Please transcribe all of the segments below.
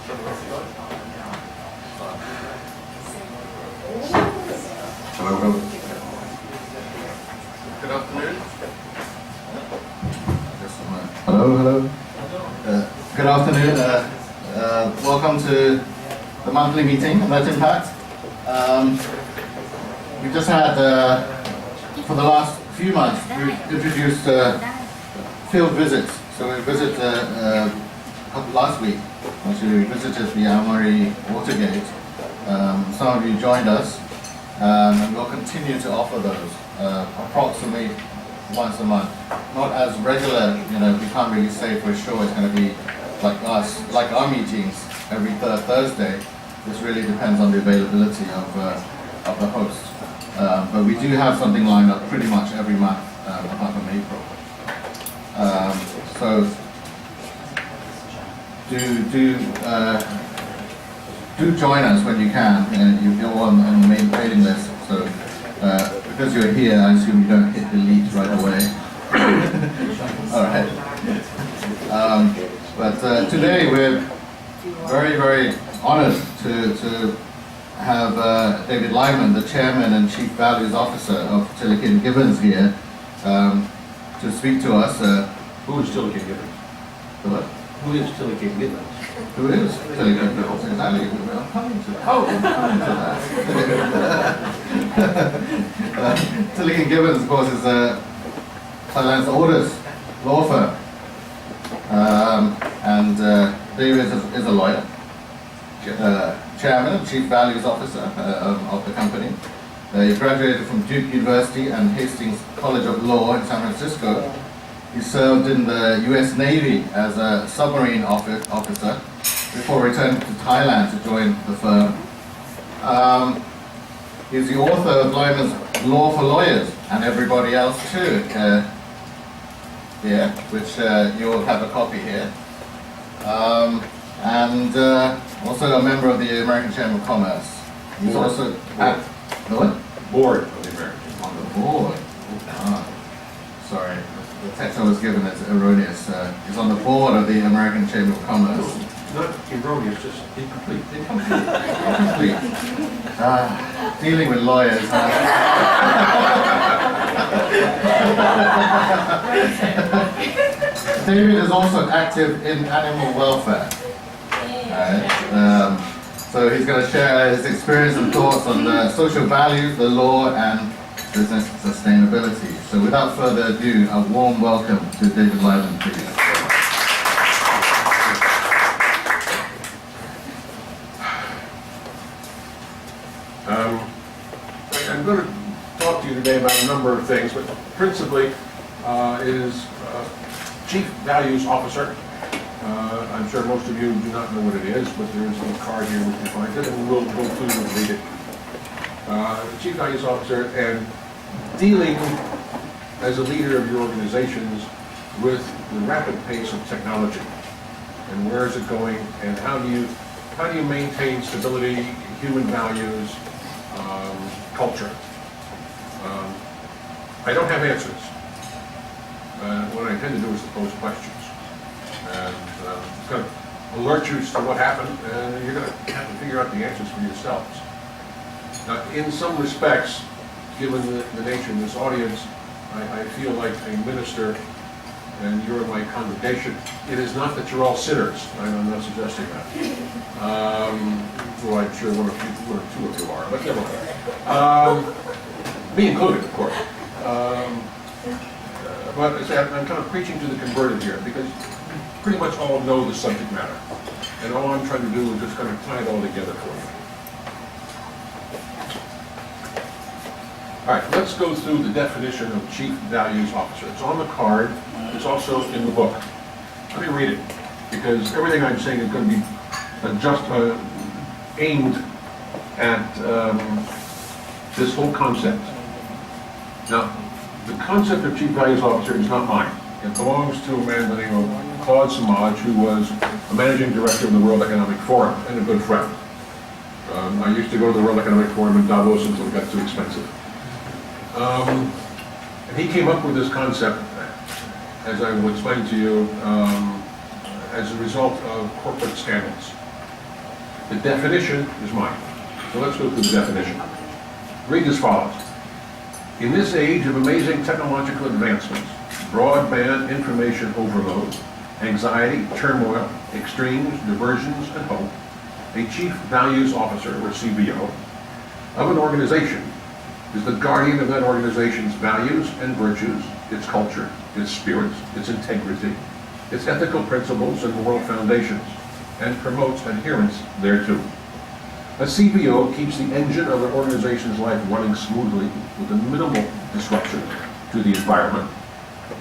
Hello. Good afternoon. Hello. Good afternoon. Welcome to the monthly meeting of Net Impact. We just had, for the last few months, we've introduced field visits. So we visited last week. Actually, we visited the Almari Watergate. Some of you joined us, and we'll continue to offer those approximately once a month. Not as regular, we can't really say for sure it's going to be like our meetings every third Thursday. This really depends on the availability of the host. But we do have something lined up pretty much every month, apart from April. So do join us when you can. You're on the main mailing list. So because you're here, I assume you don't hit delete right away. All right. But today we're very, very honored to have David Lyman, the Chairman and Chief Values Officer of Tilleke and Gibbins here to speak to us. Who is Tilleke Gibbins? What? Who is Tilleke Gibbins? Who is Tilleke and Gibbins? Exactly. I'm coming to that. Tilleke and Gibbins, of course, is Thailand's oldest law firm. And David is a lawyer, Chairman and Chief Values Officer of the company. He graduated from Duke University and Hastings College of Law in San Francisco. He served in the U.S. Navy as a submarine officer before returning to Thailand to join the firm. He's the author of Lyman's Law for Lawyers and Everybody Else Too, which you'll have a copy here. And also a member of the American Chamber of Commerce. He's also at the what? Board of the American Chamber. On the board. Sorry, the text I was given is erroneous. He's on the board of the American Chamber of Commerce. Not erroneous, just incomplete. Incomplete. Dealing with lawyers. David is also active in animal welfare. So he's going to share his experience and thoughts on the social values, the law, and business sustainability. So without further ado, a warm welcome to David Lyman, please. I'm going to talk to you today about a number of things, but principally is Chief Values Officer. I'm sure most of you do not know what it is, but there is a card here which defines it, and we'll go through and read it. Chief Values Officer, and dealing as a leader of your organizations with the rapid pace of technology, and where is it going, and how do you maintain stability, human values, culture. I don't have answers. What I intend to do is to pose questions. And it's going to alert you as to what happened, and you're going to have to figure out the answers for yourselves. Now, in some respects, given the nature of this audience, I feel like a minister, and you're in my congregation. It is not that you're all sinners. I'm not suggesting that. Well, I'm sure one or two of you are, but never mind. Me included, of course. But as I say, I'm kind of preaching to the converted here, because pretty much all know the subject matter. And all I'm trying to do is just kind of tie it all together for you. All right, let's go through the definition of Chief Values Officer. It's on the card. It's also in the book. Let me read it, because everything I'm saying is going to be aimed at this whole concept. Now, the concept of Chief Values Officer is not mine. It belongs to a man by the name of Claude Samaj, who was a managing director of the World Economic Forum and a good friend. I used to go to the World Economic Forum in Davos until it got too expensive. And he came up with this concept, as I will explain to you, as a result of corporate scandals. The definition is mine. So let's go through the definition. Read as follows. In this age of amazing technological advancements, broadband information overload, anxiety, turmoil, extremes, diversions, and hope, a chief values officer, or CVO, of an organization is the guardian of that organization's values and virtues, its culture, its spirit, its integrity, its ethical principles and moral foundations, and promotes adherence thereto. A CVO keeps the engine of an organization's life running smoothly with a minimal disruption to the environment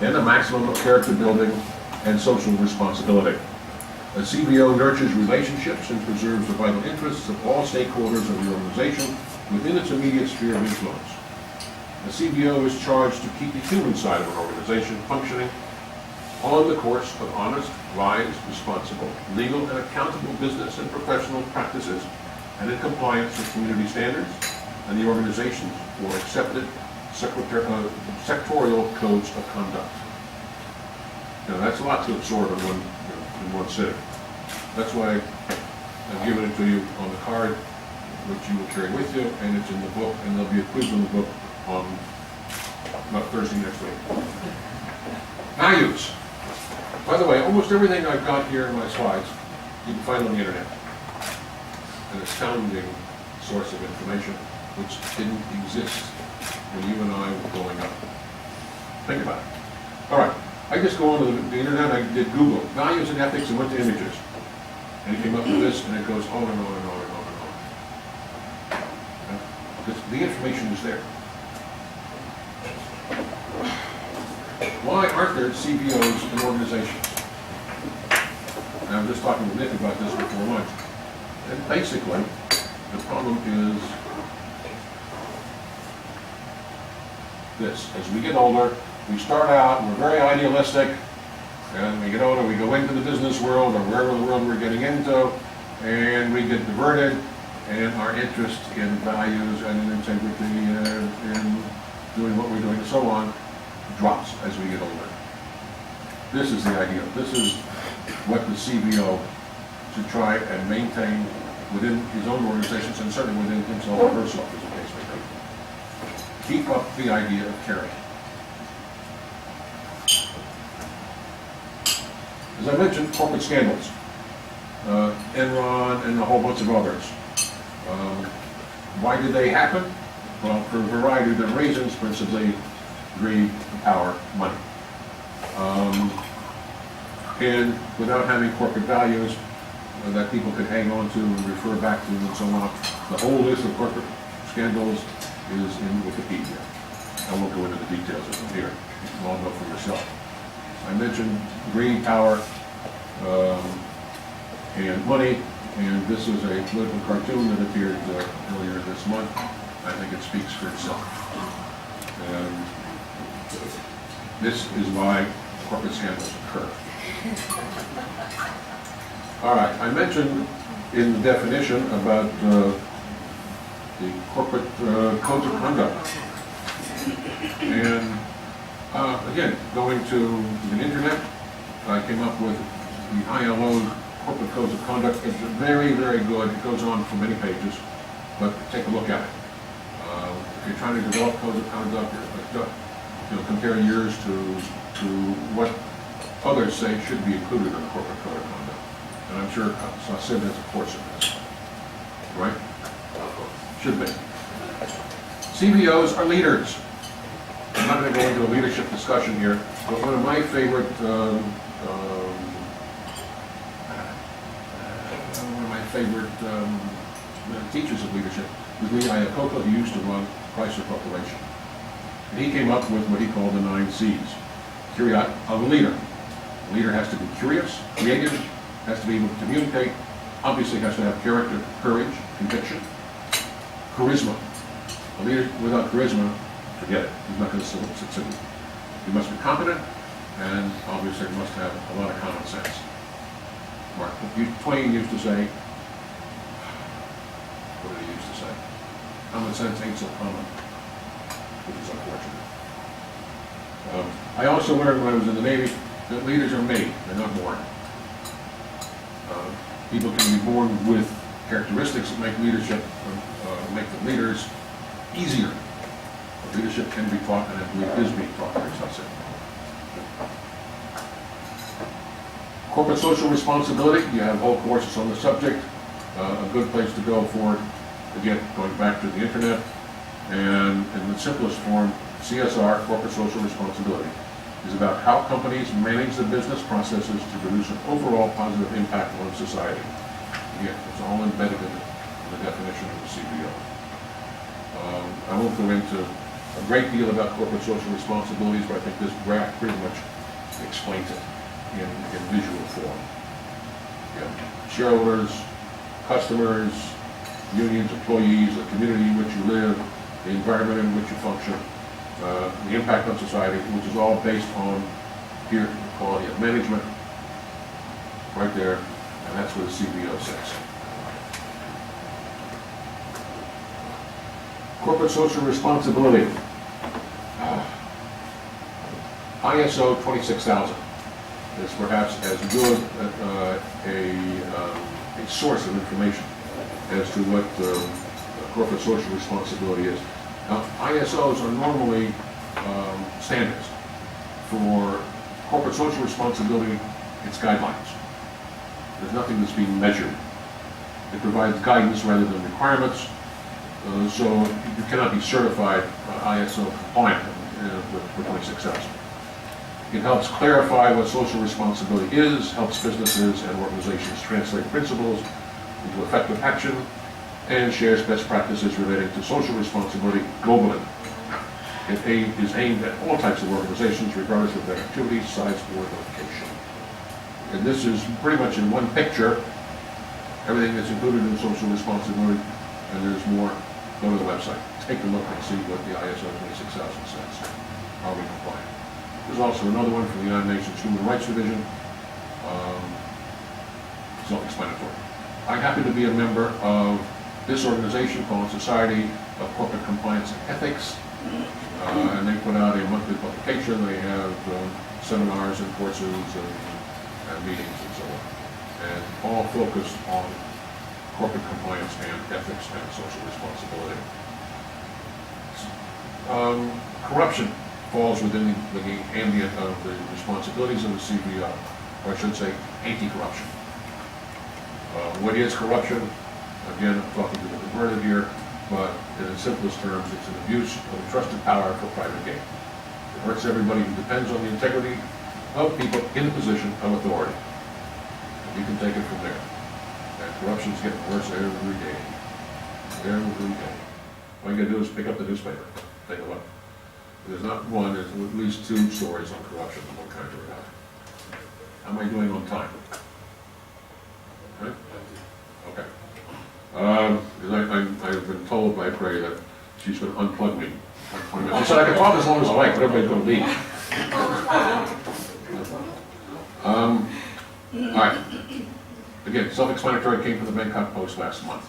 and a maximum of character building and social responsibility. A CVO nurtures relationships and preserves the vital interests of all stakeholders of the organization within its immediate sphere of influence. A CVO is charged to keep the human side of an organization functioning on the course of honest, wise, responsible, legal, and accountable business and professional practices, and in compliance with community standards and the organization's or accepted sectorial codes of conduct. Now that's a lot to absorb in one sitting. That's why I've given it to you on the card, which you will carry with you, and it's in the book, and there'll be a quiz in the book on about Thursday next week. Values. By the way, almost everything I've got here in my slides, you can find on the internet. An astounding source of information which didn't exist when you and I were growing up. Think about it. All right, I just go onto the internet, I did Google, values and ethics, and went to images. And it came up with this, and it goes on and on and on and on and on. Because the information is there. Why aren't there CVOs in organizations? And I was just talking with Nick about this before lunch. And basically, the problem is this. As we get older, we start out, we're very idealistic, and we get older, we go into the business world or wherever the world we're getting into, and we get diverted, and our interest in values and in integrity and in doing what we're doing and so on drops as we get older. This is the ideal. This is what the CVO should try and maintain within his own organizations and certainly within himself or herself, as the case may be. Keep up the idea of caring. As I mentioned, corporate scandals, Enron and a whole bunch of others. Why did they happen? Well, for a variety of different reasons, principally greed, power, money. And without having corporate values that people could hang on to and refer back to and so on, the whole list of corporate scandals is in Wikipedia. I won't go into the details of them here. You can all know for yourself. I mentioned greed, power, and money, and this is a political cartoon that appeared earlier this month. I think it speaks for itself. And this is why corporate scandals occur. All right, I mentioned in the definition about the corporate codes of conduct. And again, going to the internet, I came up with the ILO corporate codes of conduct. It's very, very good. It goes on for many pages, but take a look at it. If you're trying to develop codes of conduct, compare yours to what others say should be included in the corporate code of conduct. And I'm sure Sid has a course in this, right? Should be. CVOs are leaders. I'm not going to go into a leadership discussion here, but one of my favorite teachers of leadership was Lee Iacocca, who used to run Chrysler Corporation. And he came up with what he called the 9 C's. Of a leader. A leader has to be curious, creative, has to be able to communicate, obviously has to have character, courage, conviction, charisma. A leader without charisma, forget it. He's not going to succeed. He must be competent, and obviously must have a lot of common sense. Mark Twain used to say, what did he used to say? Common sense ain't so common, which is unfortunate. I also learned when I was in the Navy that leaders are made, they're not born. People can be born with characteristics that make leadership, make the leaders easier. Leadership can be taught, and I believe is being taught, as I said. Corporate social responsibility, you have whole courses on the subject. A good place to go for it, again, going back to the internet, and in the simplest form, CSR, corporate social responsibility, is about how companies manage the business processes to produce an overall positive impact on society. Again, it's all embedded in the definition of the CBO. I won't go into a great deal about corporate social responsibilities, but I think this graph pretty much explains it in visual form. Shareholders, customers, unions, employees, the community in which you live, the environment in which you function, the impact on society, which is all based on here quality of management, right there, and that's what the CBO says. Corporate social responsibility. ISO 26000 is perhaps as good a source of information as to what corporate social responsibility is. Now, ISOs are normally standards. For corporate social responsibility, it's guidelines. There's nothing that's being measured. It provides guidance rather than requirements, so you cannot be certified ISO compliant with 26000. It helps clarify what social responsibility is, helps businesses and organizations translate principles into effective action, and shares best practices relating to social responsibility globally. It is aimed at all types of organizations, regardless of their activity, size, or location. And this is pretty much in one picture, everything that's included in social responsibility, and there's more. Go to the website, take a look and see what the ISO 26000 says. Are we compliant? There's also another one from the United Nations Human Rights Division, self-explanatory. I happen to be a member of this organization called Society of Corporate Compliance and Ethics, and they put out a monthly publication. They have seminars and courses and meetings and so on, and all focused on corporate compliance and ethics and social responsibility. Corruption falls within the ambient of the responsibilities of the CBO, or I should say anti-corruption. What is corruption? Again, I'm talking to the converted here, but in its simplest terms, it's an abuse of entrusted power for private gain. It hurts everybody who depends on the integrity of people in a position of authority. And you can take it from there. And corruption's getting worse every day. Every day. All you gotta do is pick up the newspaper, take a look. There's not one, there's at least 2 stories on corruption of one kind or another. How am I doing on time? Right? Okay. Because I've been told by Prey that she's going to unplug me. I said I can talk as long as I like, but everybody's going to leave. All right. Again, self-explanatory, came from the Bangkok Post last month.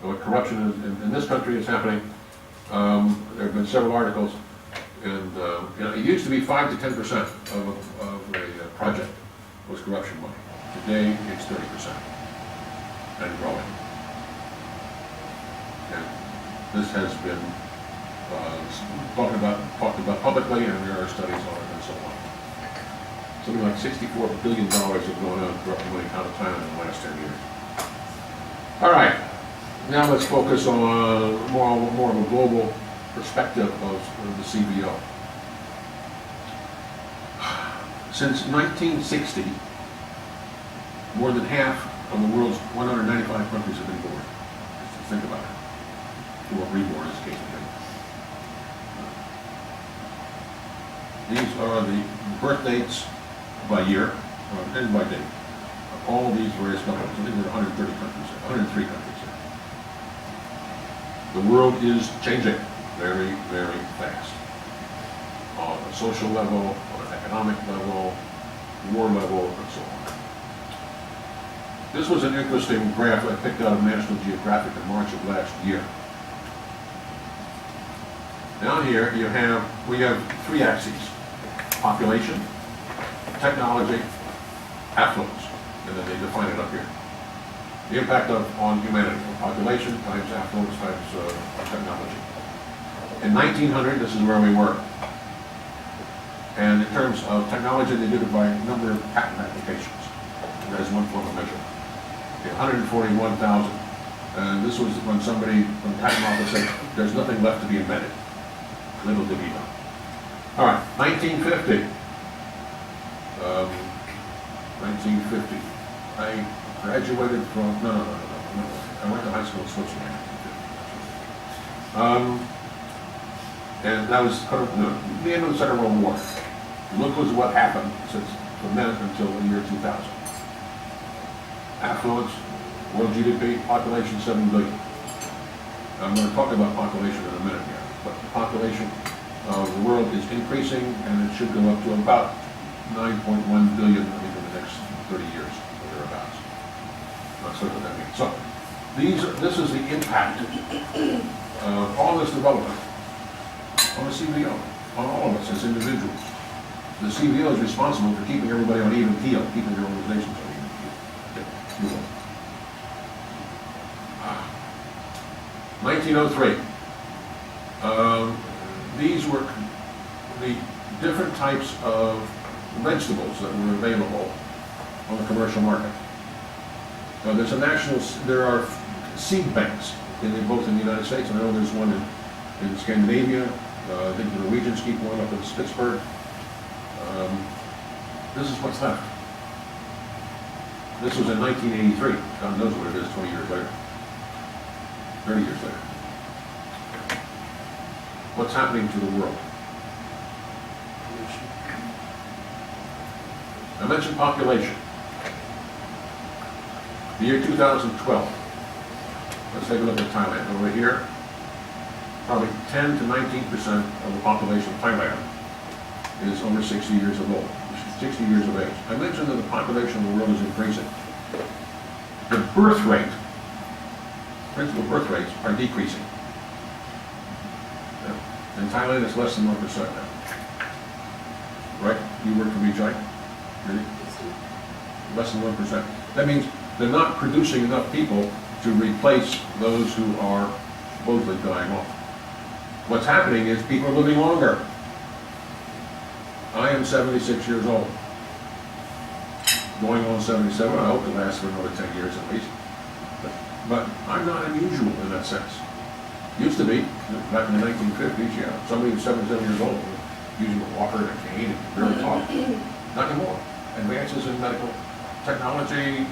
What corruption is in this country is happening. There have been several articles, and it used to be 5 to 10% of a project was corruption money. Today, it's 30% and growing. And this has been talked about publicly, and there are studies on it and so on. Something like $64 billion have gone on corruption money out of China in the last 10 years. All right, now let's focus on more of a global perspective of the CBO. Since 1960, more than half of the world's 195 countries have been born. Just think about it. Or reborn, as the case may be. These are the birth dates by year and by date of all these various governments. I think there are 130 countries, 103 countries here. The world is changing very, very fast. On a social level, on an economic level, war level, and so on. This was an interesting graph I picked out of National Geographic in March of last year. Down here we have 3 axes: population, technology, affluence, and then they define it up here. The impact on humanity, population times affluence times technology. In 1900, this is where we were. And in terms of technology, they did it by number of patent applications. That is one form of measure. Okay, 141,000. And this was when somebody from the patent office said, there's nothing left to be invented. Little did he know. All right, 1950. 1950. I graduated from, no. I went to high school in Switzerland in 1950. And that was the end of the Second World War. Look what happened from then until the year 2000. Affluence, world GDP, population 7 billion. I'm going to talk about population in a minute here, but the population of the world is increasing, and it should go up to about 9.1 billion, I think, in the next 30 years, or thereabouts. Not sure what that means. So, this is the impact of all this development on the CVO, on all of us as individuals. The CVO is responsible for keeping everybody on even keel, keeping their organizations on even keel. 1903. These were the different types of vegetables that were available on the commercial market. Now, there are seed banks both in the United States, and I know there's one in Scandinavia. I think the Norwegians keep one up in Pittsburgh. This is what's left. This was in 1983. God knows what it is 20 years later. 30 years later. What's happening to the world? I mentioned population. The year 2012. Let's take a look at Thailand. Over here, probably 10 to 19% of the population of Thailand is over 60 years old, 60 years of age. I mentioned that the population of the world is increasing. The birth rate, principal birth rates, are decreasing. In Thailand, it's less than 1% now. Right? You work for BHI? Really? Less than 1%. That means they're not producing enough people to replace those who are supposedly dying off. What's happening is people are living longer. I am 76 years old. Going on 77, I hope to last for another 10 years at least. But I'm not unusual in that sense. Used to be, back in the 1950s, yeah. Somebody who's 77 years old using a walker and a cane and barely talk. Not anymore. Advances in medical technology,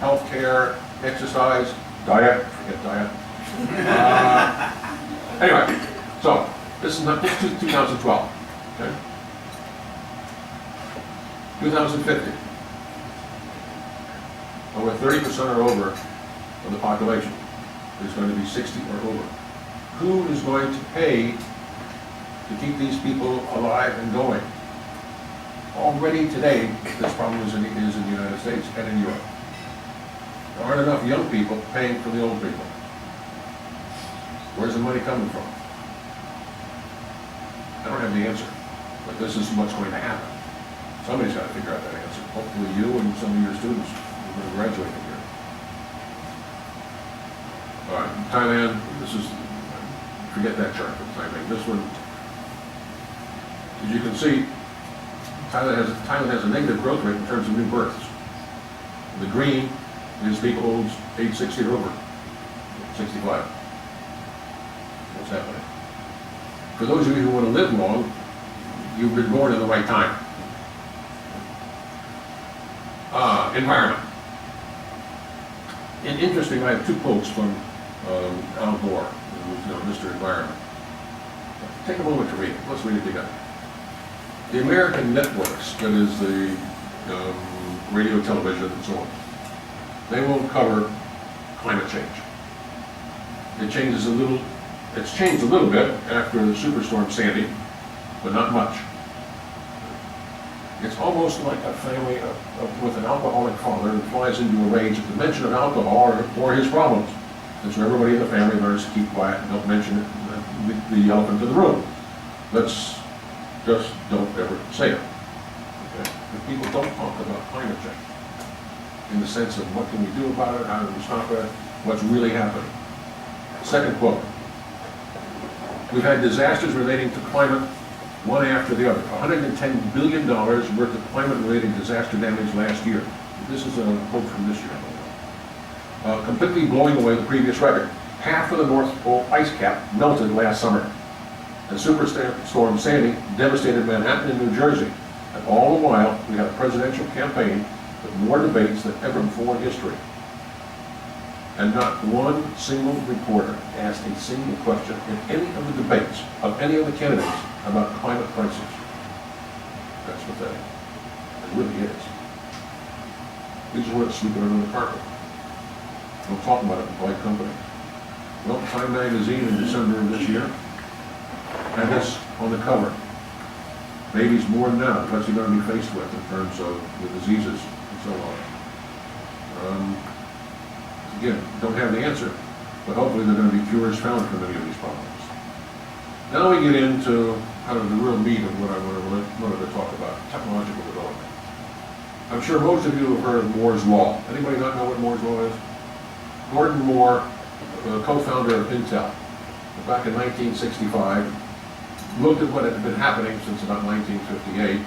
healthcare, exercise, diet, forget diet. Anyway, so this is 2012. Okay? 2050. Over 30% or over of the population is going to be 60 or over. Who is going to pay to keep these people alive and going? Already today, this problem is in the United States and in Europe. There aren't enough young people paying for the old people. Where's the money coming from? I don't have the answer, but this is what's going to happen. Somebody's got to figure out that answer. Hopefully you and some of your students are going to graduate from here. All right, Thailand, this is, forget that chart for Thailand. This one, as you can see, Thailand has a negative growth rate in terms of new births. The green is people age 60 or over, 65. What's happening? For those of you who want to live long, you've been born in the right time. Environment. And interesting, I have two quotes from Al Gore, who's Mr. Environment. Take a moment to read it. Let's read it together. The American networks, that is the radio, television, and so on, they won't cover climate change. It's changed a little bit after the superstorm Sandy, but not much. It's almost like a family with an alcoholic father who flies into a rage at the mention of alcohol or his problems. And so everybody in the family learns to keep quiet and don't mention it, the elephant in the room. Let's just don't ever say it. Okay? But people don't talk about climate change. in the sense of what can we do about it, how do we stop it, what's really happening. Second quote. We've had disasters relating to climate, one after the other. $110 billion worth of climate-related disaster damage last year. This is a quote from this year. Completely blowing away the previous record. Half of the North Pole ice cap melted last summer. And Superstorm Sandy devastated Manhattan and New Jersey. And all the while, we had a presidential campaign with more debates than ever before in history. And not one single reporter asked a single question in any of the debates of any of the candidates about climate crisis. That's pathetic. It really is. These are words sweeping under the carpet. Don't talk about it in polite company. Well, Time magazine in December of this year had this on the cover. Maybe it's more than that. What's he going to be faced with in terms of the diseases and so on. Again, don't have the answer, but hopefully there are going to be cures found for many of these problems. Now we get into kind of the real meat of what I wanted to talk about, technological development. I'm sure most of you have heard of Moore's Law. Anybody not know what Moore's Law is? Gordon Moore, the co-founder of Intel, back in 1965, looked at what had been happening since about 1958,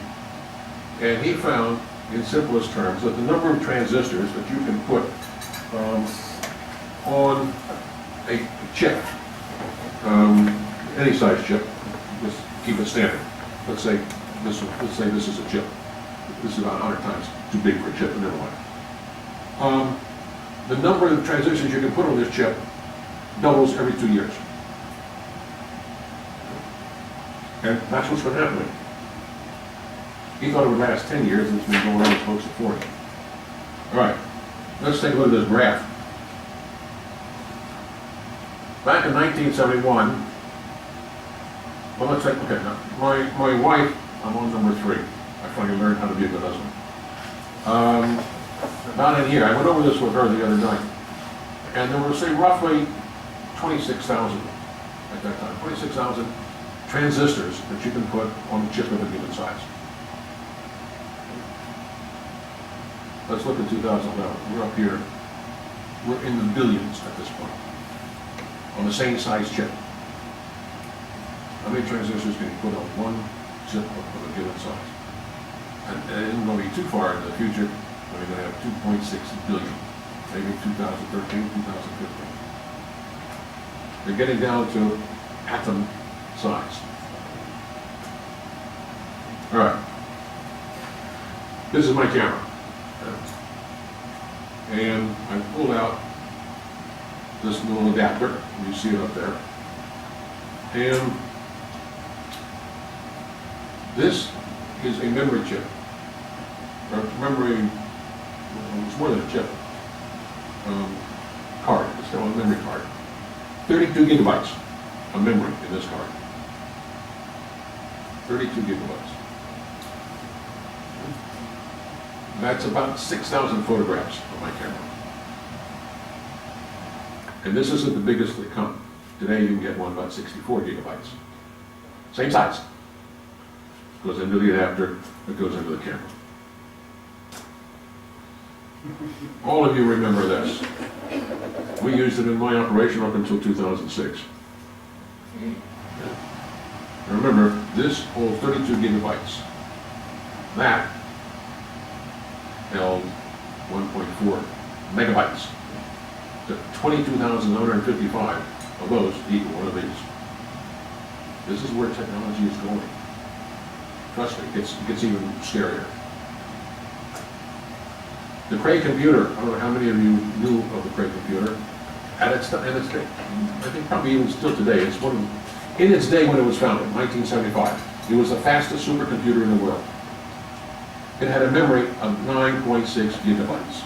and he found, in simplest terms, that the number of transistors that you can put on a chip, any size chip, just keep it standard. Let's say this is a chip. This is about 100 times too big for a chip, but never mind. The number of transistors you can put on this chip doubles every 2 years. And that's what's been happening. He thought it would last 10 years, and it's been going on close to 40. All right. Let's take a look at this graph. Back in 1971, well, let's take, okay, now, my wife, I'm on number 3. I finally learned how to be a good husband. About in here, I went over this with her the other night, and there were, say, roughly 26,000 at that time, 26,000 transistors that you can put on a chip of a given size. Let's look at 2011. We're up here. We're in the billions at this point on the same size chip. How many transistors can you put on one chip of a given size? And it isn't going to be too far in the future when we're going to have 2.6 billion, maybe 2013, 2015. They're getting down to atom size. All right. This is my camera. And I pulled out this little adapter. You see it up there. And this is a memory chip. Or memory, well, it's more than a chip. Card. It's called a memory card. 32 gigabytes of memory in this card. 32 gigabytes. That's about 6,000 photographs of my camera. And this isn't the biggest that come. Today you can get one about 64 gigabytes. Same size. Goes into the adapter, it goes into the camera. All of you remember this. We used it in my operation up until 2006. And remember, this holds 32 gigabytes. That held 1.4 megabytes. So 22,955 of those equal one of these. This is where technology is going. Trust me, it gets even scarier. The Cray computer, I don't know how many of you knew of the Cray computer. At its day, I think probably even still today, it's one of, in its day when it was founded, 1975, it was the fastest supercomputer in the world. It had a memory of 9.6 gigabytes.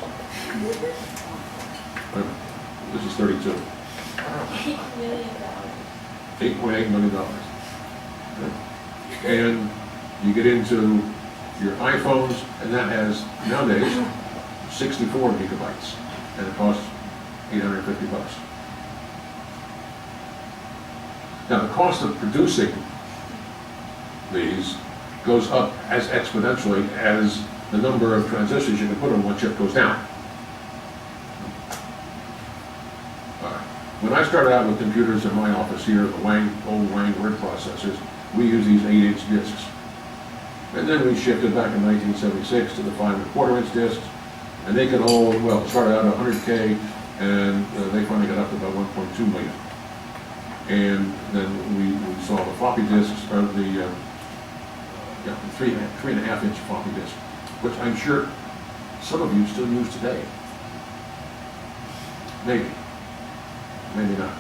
This is 32. $8 million. $8.8 million. And you get into your iPhones, and that has, nowadays, 64 gigabytes, and it costs $850. Now, the cost of producing these goes up as exponentially as the number of transistors you can put on one chip goes down. When I started out with computers in my office here, the old Wang word processors, we used these 8-inch discs. And then we shifted back in 1976 to the 5¼ inch discs, and they could hold, well, it started out at 100K, and they finally got up to about 1.2 million. And then we saw the floppy disks, or the 3.5-inch floppy disk, which I'm sure some of you still use today. Maybe. Maybe not.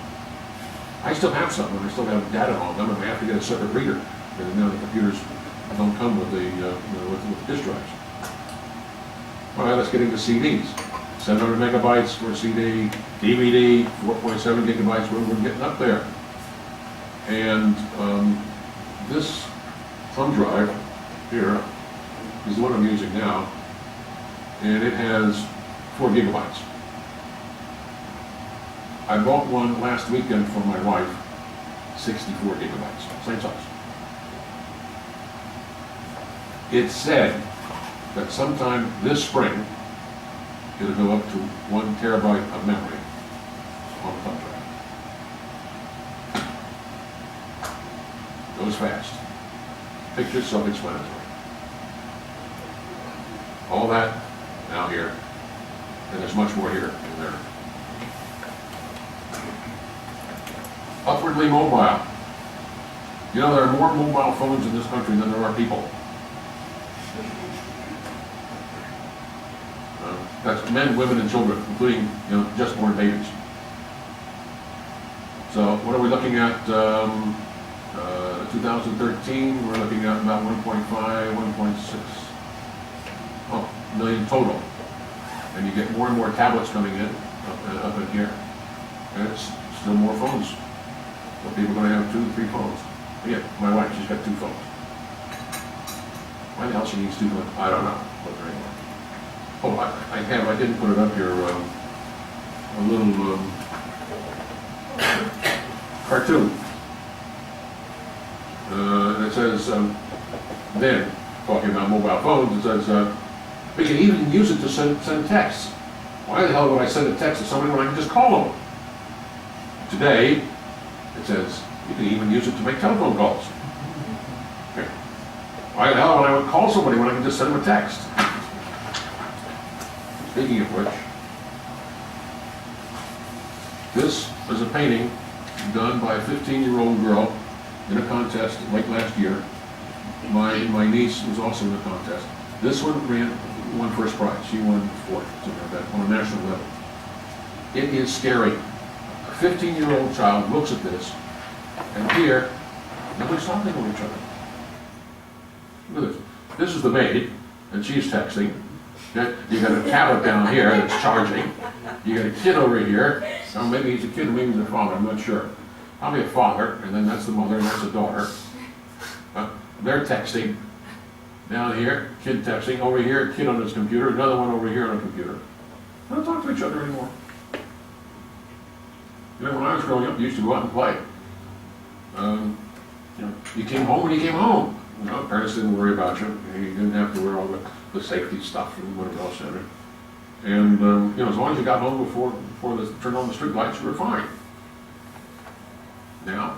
I still have some, and I still have data on them, and I have to get a separate reader, because now the computers don't come with with the disk drives. All right, let's get into CDs. 700 megabytes for a CD, DVD, 4.7 gigabytes, we're getting up there. And this thumb drive here is the one I'm using now, and it has 4 gigabytes. I bought one last weekend for my wife, 64 gigabytes, same size. It said that sometime this spring, it'll go up to 1 terabyte of memory on the thumb drive. Goes fast. Pictures self-explanatory. All that now here, and there's much more here and there. Upwardly mobile. You know, there are more mobile phones in this country than there are people. That's men, women, and children, including, you know, just born babies. So what are we looking at? 2013, we're looking at about 1.5, 1.6 million total. And you get more and more tablets coming in, up in here. And it's still more phones. So people are going to have 2 or 3 phones. Again, my wife, she's got 2 phones. Why the hell she needs 2 phones? I don't know. But there anymore. Oh, I didn't put it up here, a little cartoon. And it says, then, talking about mobile phones, it says, we can even use it to send texts. Why the hell would I send a text to somebody when I can just call them? Today, it says, you can even use it to make telephone calls. Okay. Why the hell would I call somebody when I can just send them a text? Speaking of which, this is a painting done by a 15-year-old girl in a contest late last year. My niece was also in the contest. This one won first prize. She won 4th, something like that, on a national level. It is scary. A 15-year-old child looks at this, and here, nobody's talking to each other. Look at this. This is the maid, and she's texting. You got a tablet down here that's charging. You got a kid over here. Now maybe he's a kid, or maybe he's a father, I'm not sure. Probably a father, and then that's the mother, and that's the daughter. They're texting. Down here, kid texting. Over here, kid on his computer. Another one over here on a computer. They don't talk to each other anymore. You know, when I was growing up, you used to go out and play. You know, you came home when you came home. You know, parents didn't worry about you. You didn't have to wear all the safety stuff and whatever else in it. And you know, as long as you got home before they turned on the street lights, you were fine. Now,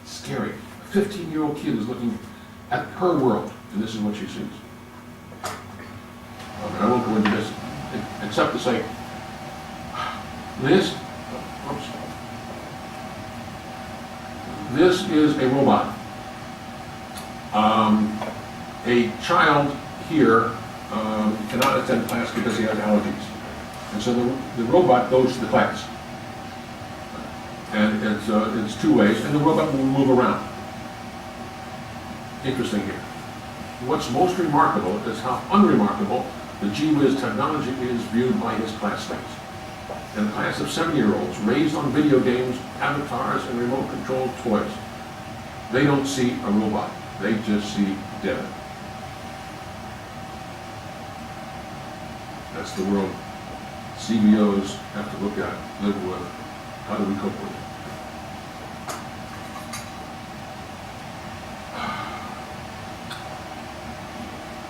scary. A 15-year-old kid is looking at her world, and this is what she sees. I won't go into this, except to say, this is a robot. A child here cannot attend class because he has allergies. And so the robot goes to the class. And it's 2 ways, and the robot will move around. Interesting here. What's most remarkable is how unremarkable the gee-whiz technology is viewed by his classmates. And a class of 7-year-olds raised on video games, avatars, and remote-controlled toys. They don't see a robot. They just see dead. That's the world CBOs have to look at, live with. How do we cope with it?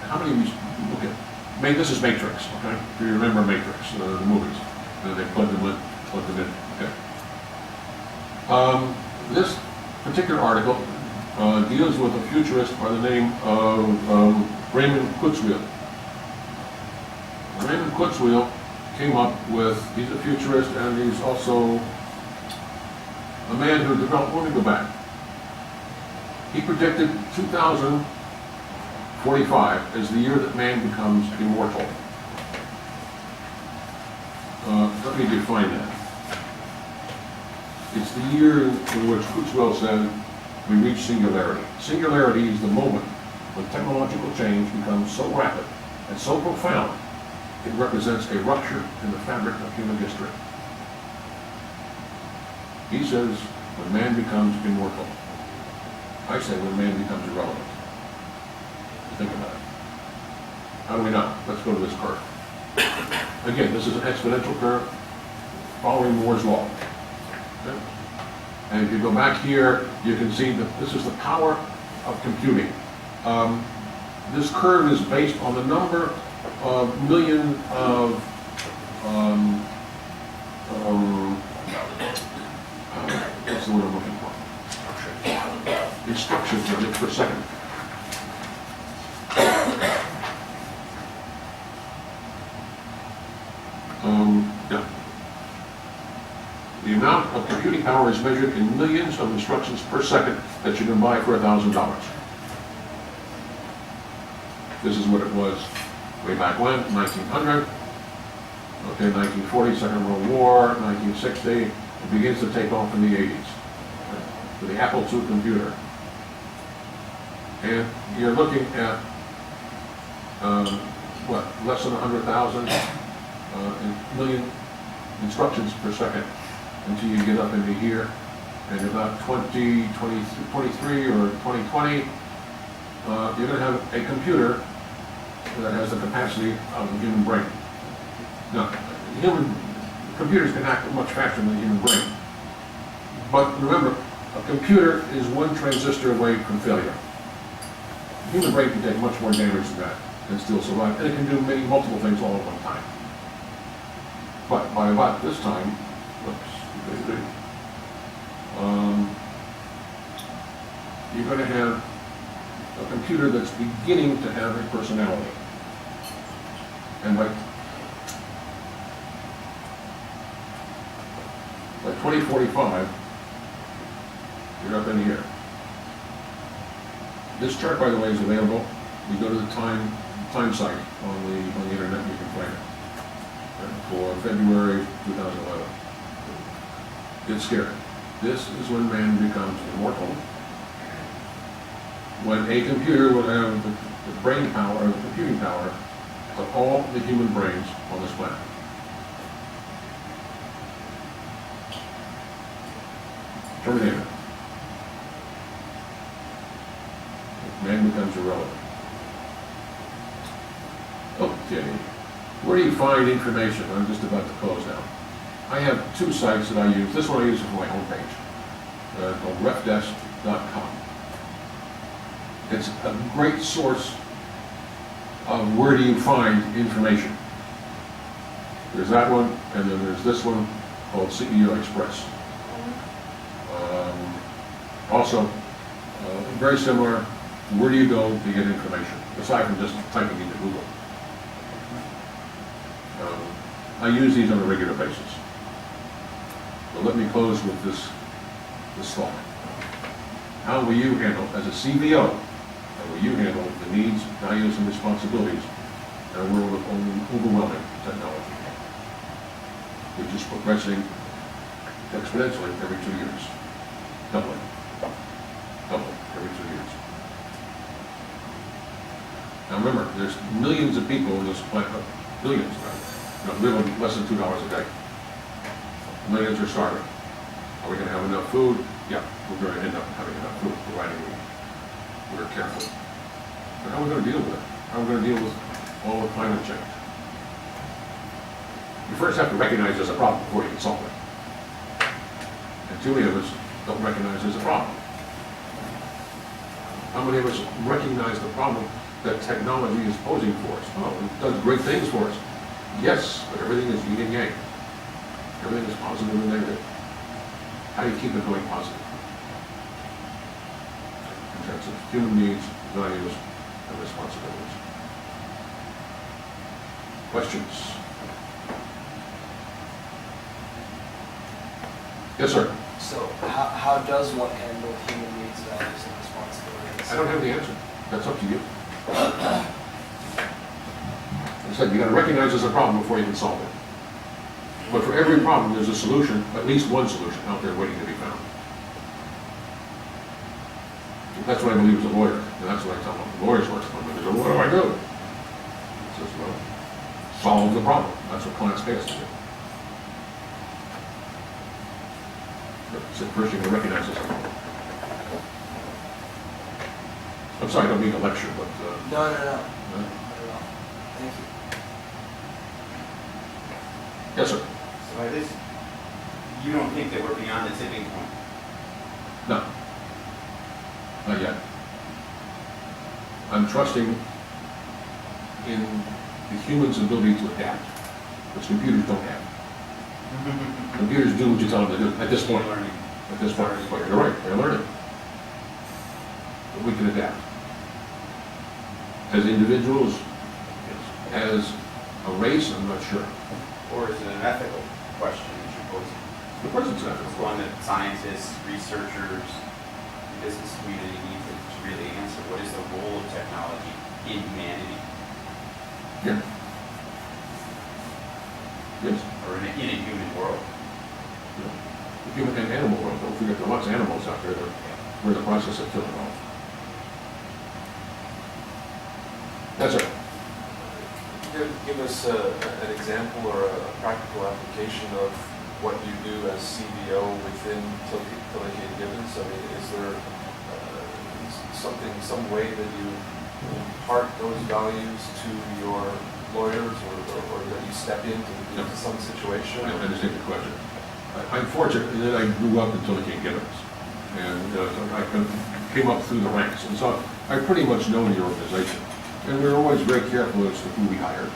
How many of you look at, this is Matrix, okay? If you remember Matrix, the movies. They plug them Plug it in. Okay. This particular article deals with a futurist by the name of Raymond Kurzweil. Raymond Kurzweil came up with, he's a futurist and he's also a man who developed, let me go back. He predicted 2045 as the year that man becomes immortal. Let me define that. It's the year in which Kurzweil said we reach singularity. Singularity is the moment when technological change becomes so rapid and so profound, it represents a rupture in the fabric of human history. He says when man becomes immortal. I say when man becomes irrelevant. Think about it. How do we know? Let's go to this curve. Again, this is an exponential curve following Moore's law. Okay? And if you go back here, you can see that this is the power of computing. This curve is based on the number of million of what's the word I'm looking for? Instructions per second. Yeah. The amount of computing power is measured in millions of instructions per second that you can buy for $1,000. This is what it was way back when, 1900. Okay, 1940, Second World War, 1960. It begins to take off in the 80s with the Apple II computer. And you're looking at, what, less than 100,000 million instructions per second until you get up into here. And about 2023 or 2020, you're going to have a computer that has the capacity of a human brain. Now, computers can act much faster than the human brain. But remember, a computer is one transistor away from failure. The human brain can take much more damage than that and still survive. And it can do multiple things all at one time. But by about this time, you're going to have a computer that's beginning to have a personality. And by 2045, you're up in here. This chart, by the way, is available. You go to the time site on the internet, you can find it. For February 2011. It's scary. This is when man becomes immortal. When a computer will have the brain power, or the computing power, of all the human brains on this planet. Terminator. Man becomes irrelevant. Okay. Where do you find information? I'm just about to close now. I have two sites that I use. This one I use for my homepage, called refdesk.com. It's a great source of where do you find information. There's that one, and then there's this one called CEO Express. Also, very similar, where do you go to get information, aside from just typing into Google. I use these on a regular basis. But let me close with this thought. How will you handle, as a CVO, how will you handle the needs, values, and responsibilities in a world of overwhelming technology? We just progressing exponentially every 2 years. Doubling every 2 years. Now remember, there's millions of people on this planet, billions, live on less than $2 a day. Millions are starving. Are we going to have enough food? Yeah, we're going to end up having enough food, providing we're careful. But how are we going to deal with it? How are we going to deal with all the climate change? You first have to recognize there's a problem before you can solve it. And too many of us don't recognize there's a problem. How many of us recognize the problem that technology is posing for us? Oh, it does great things for us. Yes, but everything is yin and yang. Everything is positive and negative. How do you keep it going positive? In terms of human needs, values, and responsibilities. Questions? Yes, sir. So how does one handle human needs, values, and responsibilities? I don't have the answer. That's up to you. I said, you gotta recognize there's a problem before you can solve it. But for every problem, there's a solution, at least one solution out there waiting to be found. That's what I believe as a lawyer, and that's what I tell the lawyers work for me. They go, what do I do? I says, well, solve the problem. That's what clients pay us to do. So first you can recognize this problem. I'm sorry, I don't mean to lecture, but... No. Not at all. Thank you. Yes, sir. So by this, you don't think that we're beyond the tipping point? No. Not yet. I'm trusting in the human's ability to adapt, which computers don't have. Computers do what you tell them to do at this point. Learning. At this point, but you're right, they're learning. But we can adapt. As individuals, yes. As a race, I'm not sure. Or is it an ethical question that you're posing? The person's not. It's one that scientists, researchers, the business community need to really answer. What is the role of technology in humanity? Yeah. Yes. Or in a human world? Yeah. The human and animal world, don't forget there are lots of animals out there that we're in the process of killing off. Yes, sir. Give us an example or a practical application of what you do as CBO within Tilleke and Gibbins. I mean, is there some way that you impart those values to your lawyers, or that you step into some situation? I understand the question. I'm fortunate that I grew up in Tilleke and Gibbins, and I came up through the ranks, and so I pretty much know the organization. And we're always very careful as to who we hire.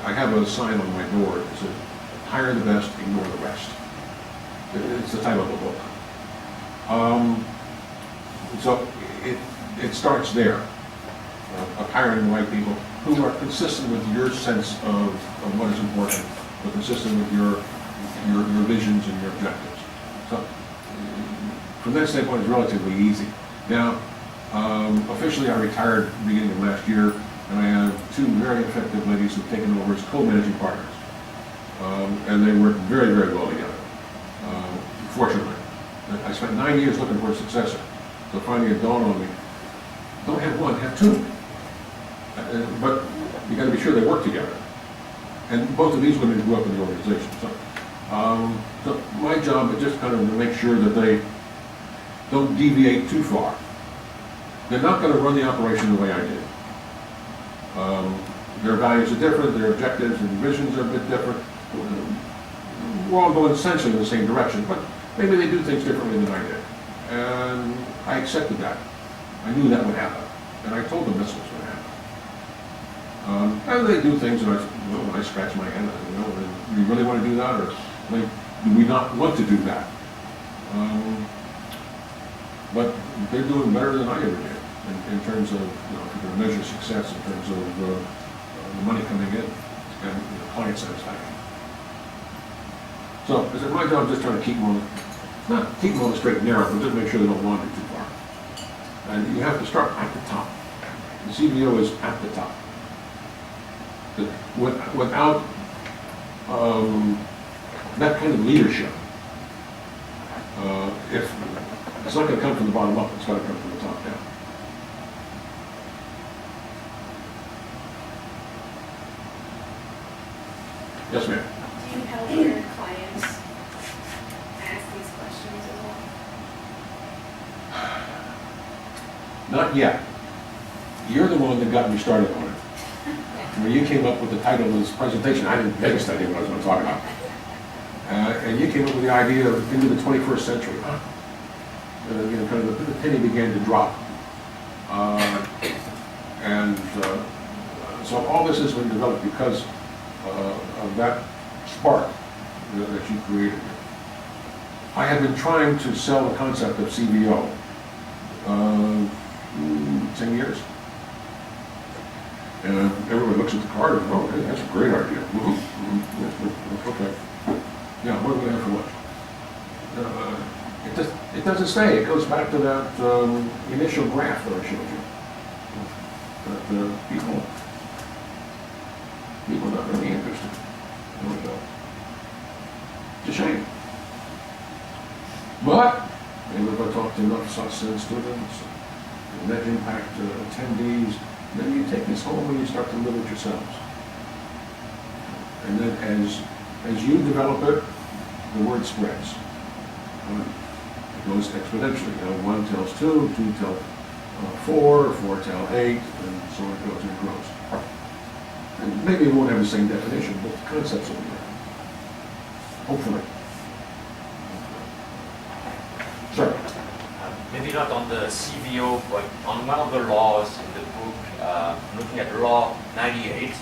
I have a sign on my door that says, hire the best, ignore the rest. It's the title of the book. So it starts there, of hiring the right people who are consistent with your sense of what is important, but consistent with your visions and your objectives. So from that standpoint, it's relatively easy. Now, officially, I retired at the beginning of last year, and I have two very effective ladies who've taken over as co-managing partners. And they work very, very well together, fortunately. I spent 9 years looking for a successor, so finally it dawned on me, don't have one, have two. But you got to be sure they work together. And both of these women grew up in the organization. So my job is just kind of to make sure that they don't deviate too far. They're not going to run the operation the way I did. Their values are different, their objectives and visions are a bit different. We're all going essentially in the same direction, but maybe they do things differently than I did. And I accepted that. I knew that would happen. And I told them this was going to happen. And they do things, and I scratch my head, do you really want to do that, or do we not want to do that? But they're doing better than I ever did in terms of, if you're going to measure success in terms of the money coming in and client satisfaction. So, is it my job just trying to keep them on the straight and narrow, but just make sure they don't wander too far. And you have to start at the top. The CBO is at the top. Without that kind of leadership, if it's not going to come from the bottom up, it's got to come from the top down. Yes, ma'am. Do you help your clients ask these questions as well? Not yet. You're the one that got me started on it. When you came up with the title of this presentation, I didn't make a study what I was going to talk about. And you came up with the idea of into the 21st century. Kind of the penny began to drop. So all this has been developed because of that spark that you created. I have been trying to sell the concept of CVO 10 years. And everybody looks at the card and, oh, hey, that's a great idea. Okay. Yeah, what are we going to have for lunch? It doesn't stay. It goes back to that initial graph that I showed you. That people are not really interested. There we go. It's a shame. But maybe if I talk to enough SOSN students, net impact attendees, then you take this home and you start to live it yourselves. And then as you develop it, the word spreads. It goes exponentially. You know, 1 tells 2, 2 tells 4, 4 tells 8, and so it goes and it grows. And maybe it won't have the same definition, but the concepts will be there. Hopefully. Sure. Maybe not on the CVO, but on one of the laws in the book, looking at Law 98,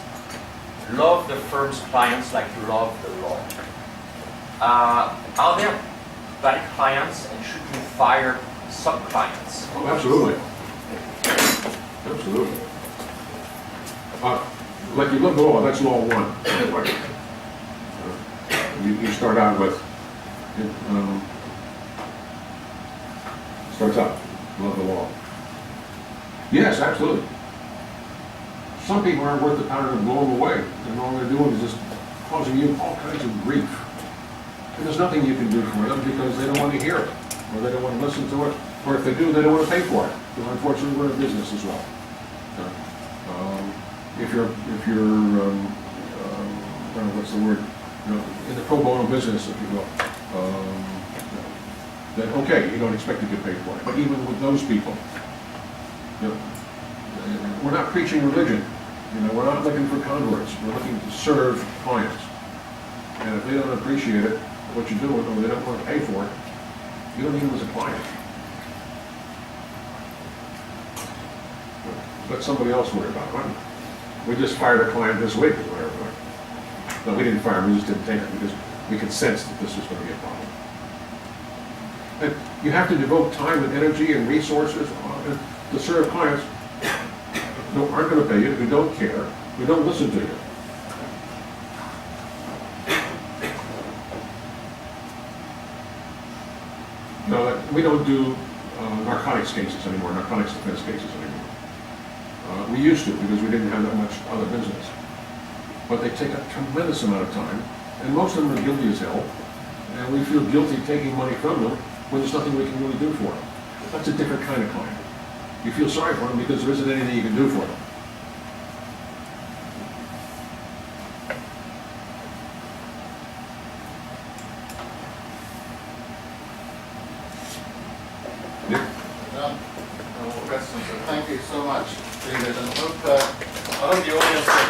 love the firm's clients like you love the law. Are there bad clients, and should you fire some clients? Oh, absolutely. Absolutely. Like you love the law, that's law 1. You start out with, starts out, love the law. Yes, absolutely. Some people aren't worth the power to blow them away, and all they're doing is just causing you all kinds of grief. And there's nothing you can do for them because they don't want to hear it, or they don't want to listen to it, or if they do, they don't want to pay for it. Because unfortunately, we're a business as well. If you're what's the word? You know, in the pro bono business, if you will, then okay, you don't expect to get paid for it. But even with those people, you know, we're not preaching religion. You know, we're not looking for converts. We're looking to serve clients. And if they don't appreciate it, what you're doing, or they don't want to pay for it, you don't need them as a client. Let somebody else worry about it. We just fired a client this week, as a matter of fact. No, we didn't fire him, we just didn't take it because we could sense that this was going to be a problem. And you have to devote time and energy and resources to serve clients who aren't going to pay you, who don't care, who don't listen to you. No, we don't do narcotics cases anymore, narcotics defense cases anymore. We used to because we didn't have that much other business. But they take a tremendous amount of time, and most of them are guilty as hell, and we feel guilty taking money from them when there's nothing we can really do for them. That's a different kind of client. You feel sorry for them because there isn't anything you can do for them. No more questions, so thank you so much, David, and I hope the audience can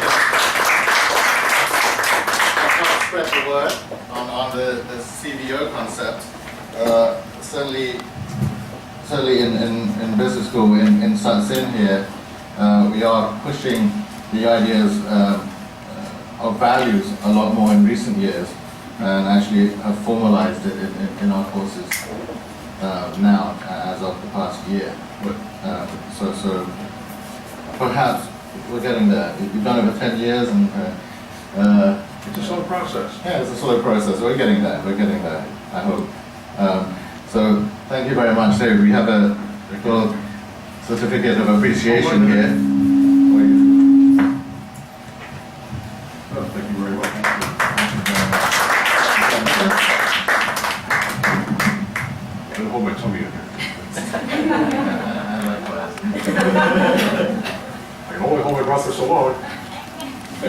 spread the word on the CVO concept. Certainly in business school in SOSN here, we are pushing the ideas of values a lot more in recent years, and actually have formalized it in our courses now as of the past year. So perhaps we're getting there. We've done it for 10 years, and It's a slow process. yeah, it's a slow process. We're getting there. I hope. So thank you very much, David. We have a little certificate of appreciation here. Oh, thank you very much. I'm going to hold my tummy in here. I can only hold my breath for so long.